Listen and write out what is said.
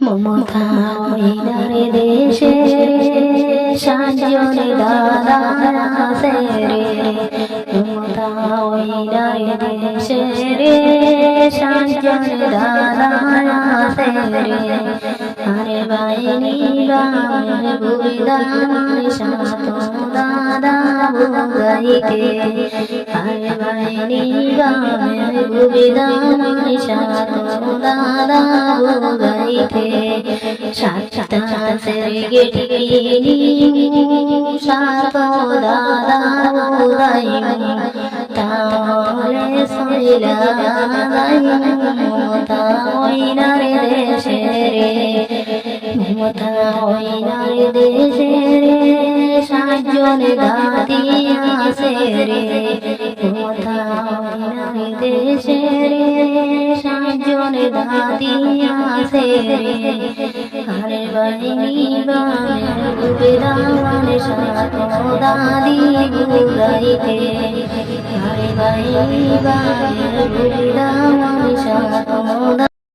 মমতা ওইনারে দেশে সাজনে দাদা আছে রে, মমতা ওইনারে দেশে রে সাজনে দাদা আছে রে। আরে বাইনি বামের বুড়িদার সাত দাদা বুগাইতে, আরে বাইনি বামের বুড়িদার সাত দাদা বুগাইতে। সাতটা সেরগেটিনি সাত দাদা বুগাইনি, তাহলে সইলা গাই মমতা ওইনারে দেশে রে, মমতা ওইনারে দেশে রে সাতজনে দাদি আছে রে, মমতা ওইনারে দেশে রে সাতজনে দাদি আছে রে। আরে বাইনি বামের বুড়িদার সাত দাদি বুগাইতে, আরে বাইনি বামের বুড়িদার সাত